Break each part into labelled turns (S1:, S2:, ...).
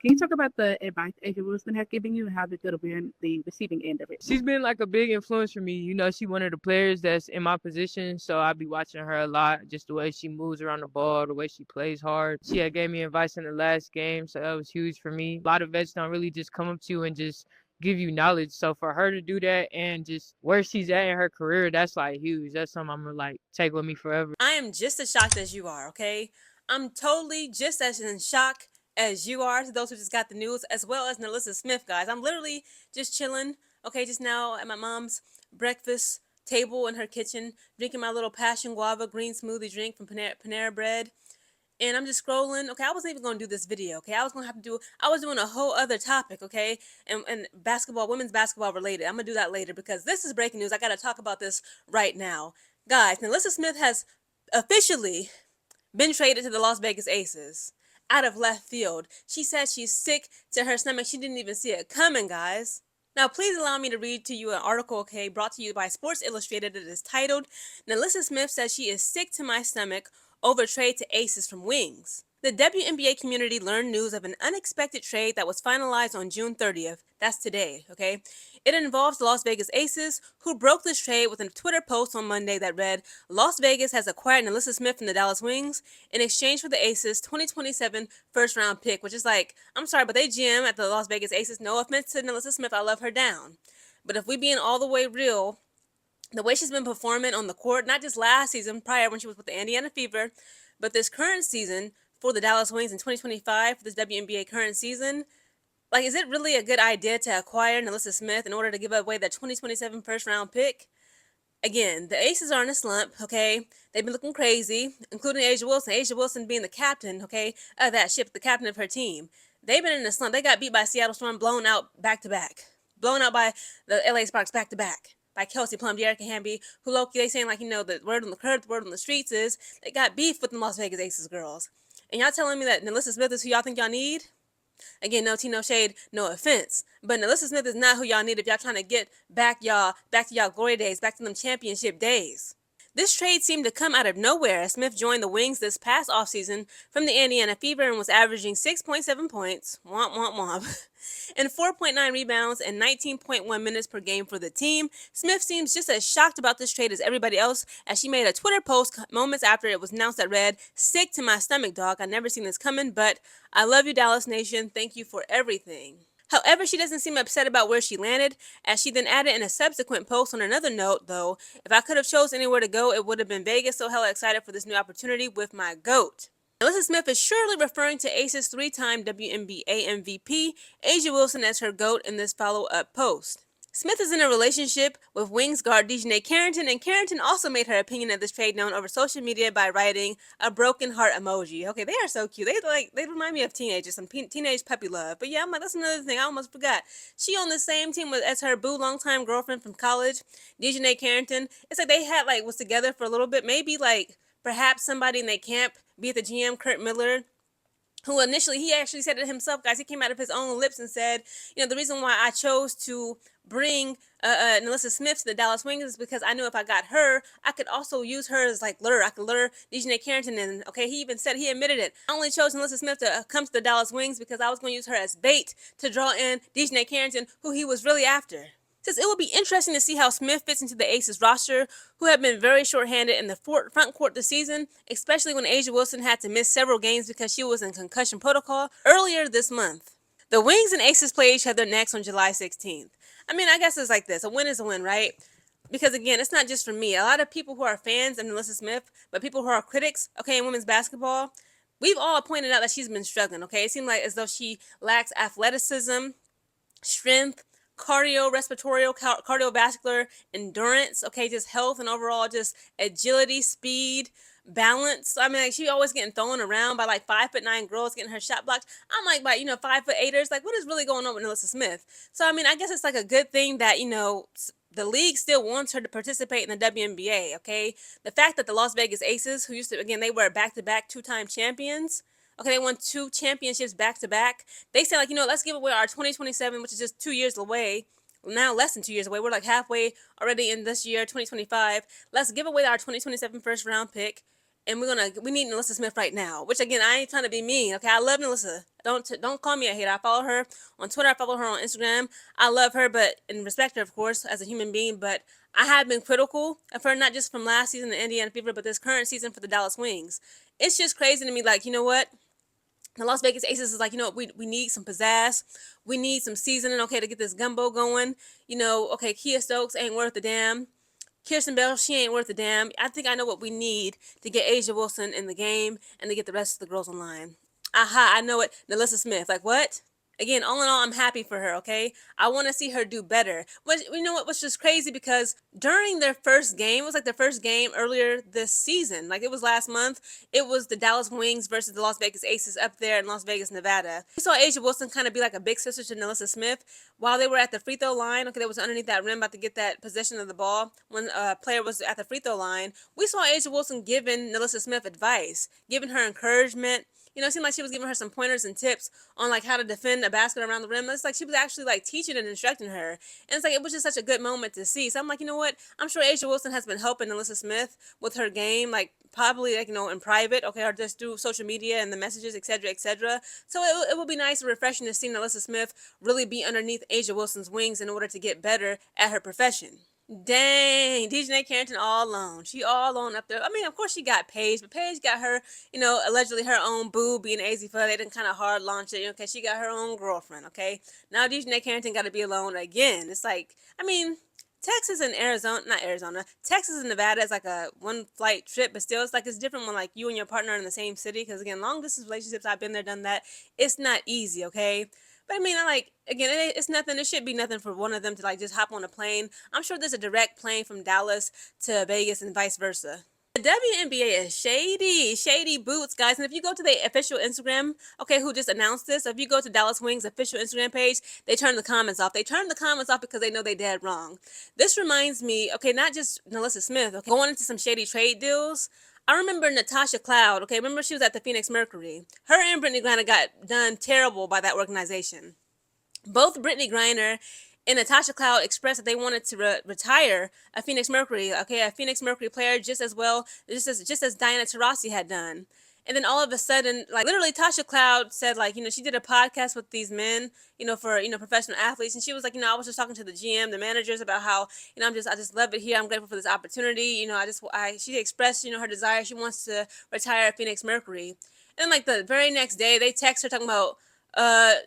S1: Can you talk about the advice Asia Wilson has given you and how they could have been the receiving end of it?
S2: She's been like a big influence for me. She's one of the players that's in my position, so I'll be watching her a lot. Just the way she moves around the ball, the way she plays hard. She had gave me advice in the last game, so that was huge for me. A lot of vets don't really just come up to you and just give you knowledge. So for her to do that and just where she's at in her career, that's like huge. That's something I'm gonna like take with me forever.
S3: I am just as shocked as you are, okay? I'm totally just as in shock as you are, to those who just got the news, as well as Nalyssa Smith, guys. I'm literally just chilling, okay, just now at my mom's breakfast table in her kitchen, drinking my little passion guava green smoothie drink from Panera Bread. And I'm just scrolling. Okay, I wasn't even gonna do this video. Okay, I was doing a whole other topic. Okay, and basketball, women's basketball related. I'm gonna do that later because this is breaking news. I gotta talk about this right now, guys. Nalyssa Smith has officially been traded to the Las Vegas Aces out of left field. She said she's sick to her stomach. She didn't even see it coming, guys. Now, please allow me to read to you an article, okay, brought to you by Sports Illustrated. It is titled, Nalyssa Smith says she is sick to my stomach over trade to Aces from Wings. The WNBA community learned news of an unexpected trade that was finalized on June 30th. That's today, okay? It involves the Las Vegas Aces, who broke this trade with a Twitter post on Monday that read, Las Vegas has acquired Nalyssa Smith from the Dallas Wings in exchange for the Aces' 2027 first-round pick, which is like, I'm sorry, but they GM at the Las Vegas Aces. No offense to Nalyssa Smith, I love her down. But if we being all the way real, the way she's been performing on the court, not just last season, prior when she was with the Indiana Fever, but this current season for the Dallas Wings in 2025, for this WNBA current season, like, is it really a good idea to acquire Nalyssa Smith in order to give away that 2027 first round pick? Again, the Aces are in a slump, okay? They've been looking crazy, including Asia Wilson. Asia Wilson being the captain, okay, of that ship, the captain of her team. They've been in a slump. They got beat by Seattle Storm, blown out back to back. Blown out by the LA Sparks back to back. By Kelsey Plum, De'Erica Hamby, who low-key, they saying, like, the word on the curb, the word on the streets is they got beef with the Las Vegas Aces girls. And y'all telling me that Nalyssa Smith is who y'all think y'all need? Again, no tea, no shade, no offense. But Nalyssa Smith is not who y'all need if y'all trying to get back to y'all glory days, back to them championship days. This trade seemed to come out of nowhere as Smith joined the Wings this past offseason from the Indiana Fever and was averaging 6.7 points, womp womp womp, and 4.9 rebounds and 19.1 minutes per game for the team. Smith seems just as shocked about this trade as everybody else, as she made a Twitter post moments after it was announced that read, "Sick to my stomach, dog. I never seen this coming, but I love you, Dallas Nation. Thank you for everything." However, she doesn't seem upset about where she landed, as she then added in a subsequent post on another note, though, if I could have chose anywhere to go, it would have been Vegas, so hella excited for this new opportunity with my GOAT. Alyssa Smith is surely referring to Aces three-time WNBA MVP, Asia Wilson, as her GOAT in this follow-up post. Smith is in a relationship with Wings guard Dijonai Carrington, and Carrington also made her opinion of this trade known over social media by writing a broken heart emoji. Okay, they are so cute. They remind me of teenagers, some teenage puppy love. But yeah, I'm like, that's another thing I almost forgot. She on the same team as her boo longtime girlfriend from college, Dijonai Carrington. It's like they had was together for a little bit, maybe perhaps somebody in their camp, be it the GM Kurt Miller, who initially, he actually said it himself, guys. He came out of his own lips and said, the reason why I chose to bring Nalyssa Smith to the Dallas Wings is because I knew if I got her, I could also use her as lure. I could lure Dijonai Carrington in. Okay, he even said, he admitted it. I only chose Nalyssa Smith to come to the Dallas Wings because I was going to use her as bait to draw in Dijonai Carrington, who he was really after. Says it will be interesting to see how Smith fits into the Aces roster, who have been very shorthanded in the front court this season, especially when Asia Wilson had to miss several games because she was in concussion protocol earlier this month. The Wings and Aces play each other next on July 16th. I mean, I guess it's like this. A win is a win, right? Because again, it's not just for me. A lot of people who are fans of Nalyssa Smith, but people who are critics, okay, in women's basketball, we've all pointed out that she's been struggling, okay? It seemed like as though she lacks athleticism, strength, cardiovascular endurance, okay, just health and overall just agility, speed, balance. I mean, she always getting thrown around by 5'9" girls getting her shot blocked. I'm like, by 5'8"ers. Like, what is really going on with Nalyssa Smith? So I mean, I guess it's a good thing that the league still wants her to participate in the WNBA. Okay, the fact that the Las Vegas Aces, who used to, again, they were back-to-back two-time champions. Okay, they won 2 championships back-to-back. They said, let's give away our 2027, which is just 2 years away. Now less than 2 years away. We're halfway already in this year, 2025. Let's give away our 2027 first-round pick and we need Nalyssa Smith right now. Which again, I ain't trying to be mean. Okay, I love Nalyssa. Don't call me a hater. I follow her on Twitter. I follow her on Instagram. I love her, but and respect her, of course, as a human being. But I have been critical of her, not just from last season, the Indiana Fever, but this current season for the Dallas Wings. It's just crazy to me. Like, you know what? The Las Vegas Aces is like, you know, we need some pizzazz. We need some seasoning, okay, to get this gumbo going. You know, okay, Kia Stokes ain't worth a damn. Kirsten Bell, she ain't worth a damn. I think I know what we need to get Asia Wilson in the game and to get the rest of the girls online. Aha, I know it. Nalyssa Smith. Like, what? Again, all in all, I'm happy for her, okay? I want to see her do better. But you know what was just crazy, because during their first game, it was like their first game earlier this season. Like, it was last month. It was the Dallas Wings versus the Las Vegas Aces up there in Las Vegas, Nevada. We saw Asia Wilson kind of be like a big sister to Nalyssa Smith while they were at the free throw line. Okay, they was underneath that rim about to get that possession of the ball. When a player was at the free throw line, we saw Asia Wilson giving Nalyssa Smith advice, giving her encouragement. You know, it seemed like she was giving her some pointers and tips on like how to defend a basket around the rim. It's like she was actually like teaching and instructing her. And it's like, it was just such a good moment to see. So I'm like, you know what? I'm sure Asia Wilson has been helping Nalyssa Smith with her game, like probably like, you know, in private, okay, or just through social media and the messages, etc., etc. So it would be nice and refreshing to see Nalyssa Smith really be underneath Asia Wilson's wings in order to get better at her profession. Dang, Dijonai Carrington all alone. She all alone up there. I mean, of course she got Paige, but Paige got her, you know, allegedly her own boo being AZ for. They didn't kind of hard launch it, you know, because she got her own girlfriend, okay? Now Dijonai Carrington got to be alone again. It's like, I mean, Texas and Texas and Nevada is like a one flight trip, but still it's like it's different when like you and your partner are in the same city, because again, long distance relationships, I've been there, done that. It's not easy, okay? But I mean, I like, again, it's nothing. It should be nothing for one of them to like just hop on a plane. I'm sure there's a direct plane from Dallas to Vegas and vice versa. The WNBA is shady boots, guys. And if you go to the official Instagram, okay, who just announced this, if you go to Dallas Wings official Instagram page, they turn the comments off. They turn the comments off because they know they dead wrong. This reminds me, okay, not just Nalyssa Smith, okay, going into some shady trade deals. I remember Natasha Cloud, okay, remember she was at the Phoenix Mercury. Her and Brittany Griner got done terrible by that organization. Both Brittany Griner and Natasha Cloud expressed that they wanted to retire a Phoenix Mercury, okay, a Phoenix Mercury player just as Diana Taurasi had done. And then all of a sudden, like literally Tasha Cloud said, like, you know, she did a podcast with these men, you know, for, you know, professional athletes. And she was like, you know, I was just talking to the GM, the managers about how, you know, I just love it here. I'm grateful for this opportunity. You know, she expressed, you know, her desire. She wants to retire at Phoenix Mercury. And then like the very next day, they text her talking about,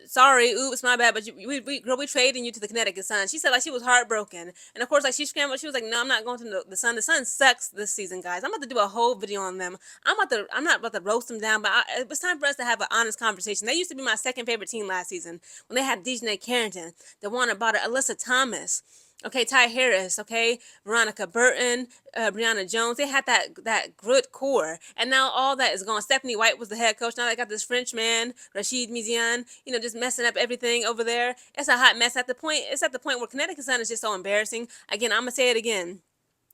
S3: sorry, oops, my bad, but we traded you to the Connecticut Sun. She said like she was heartbroken, and of course like she scrambled. She was like, no, I'm not going to the Sun. The Sun sucks this season, guys. I'm about to do a whole video on them. I'm not about to roast them down, but it was time for us to have an honest conversation. They used to be my second favorite team last season when they had Dijonai Carrington, DeWanna Bada, Alyssa Thomas. Okay, Ty Harris, okay, Veronica Burton, Brianna Jones. They had that good core, and now all that is gone. Stephanie White was the head coach. Now they got this French man, Rashid Mizian, you know, just messing up everything over there. It's a hot mess. It's at the point where Connecticut Sun is just so embarrassing. Again, I'm gonna say it again.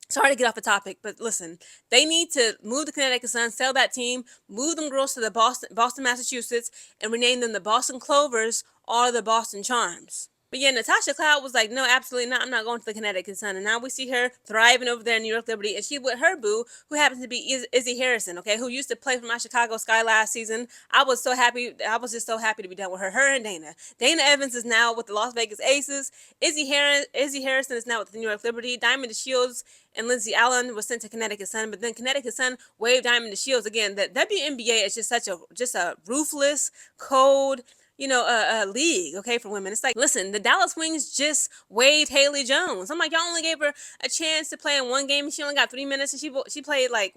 S3: Sorry to get off the topic, but listen, they need to move the Connecticut Sun, sell that team, move them girls to the Boston, Massachusetts, and rename them the Boston Clovers or the Boston Charms. But yeah, Natasha Cloud was like, no, absolutely not. I'm not going to the Connecticut Sun. And now we see her thriving over there in New York Liberty. And she with her boo, who happens to be Izzy Harrison, okay, who used to play for my Chicago Sky last season. I was just so happy to be done with her. Her and Dana. Dana Evans is now with the Las Vegas Aces. Izzy Harrison is now with the New York Liberty. Diamond DeShields and Lindsey Allen was sent to Connecticut Sun. But then Connecticut Sun waived Diamond DeShields again. The WNBA is just just a ruthless, cold, you know, a league, okay, for women. It's like, listen, the Dallas Wings just waived Haley Jones. I'm like, y'all only gave her a chance to play in one game, and she only got 3 minutes, and she played like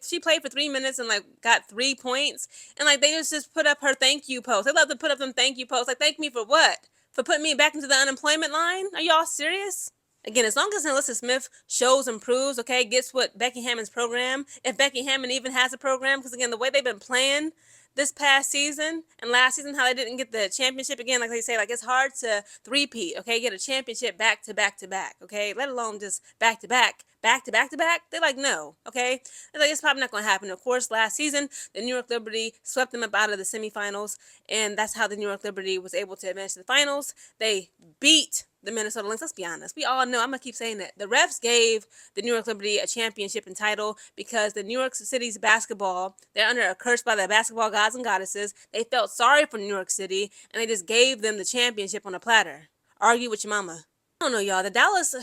S3: she played for 3 minutes and like got 3 points, and like they just put up her thank you post. They love to put up them thank you posts. Like, thank me for what? For putting me back into the unemployment line? Are y'all serious? Again, as long as Nalyssa Smith shows and proves, okay, gets what Becky Hammon's program, if Becky Hammon even has a program, because again, the way they've been playing this past season and last season, how they didn't get the championship again, like they say, like it's hard to three-peat, okay, get a championship back to back to back, okay, let alone just back to back back to back to back? They're like, no, okay? They're like, it's probably not going to happen. Of course, last season, the New York Liberty swept them up out of the semifinals, and that's how the New York Liberty was able to advance to the finals. They beat the Minnesota Lynx. Let's be honest. We all know, I'm going to keep saying that. The refs gave the New York Liberty a championship and title because the New York City's basketball, they're under a curse by the basketball gods and goddesses. They felt sorry for New York City, and they just gave them the championship on a platter. Argue with your mama. I don't know, y'all. The Dallas...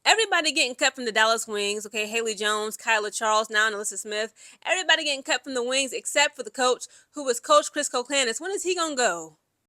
S3: Everybody getting cut from the Dallas Wings, okay? Haley Jones, Kyla Charles, now Nalyssa Smith. Everybody getting cut from the Wings except for the coach, who was Coach Chris Koklanis. When is he going to go?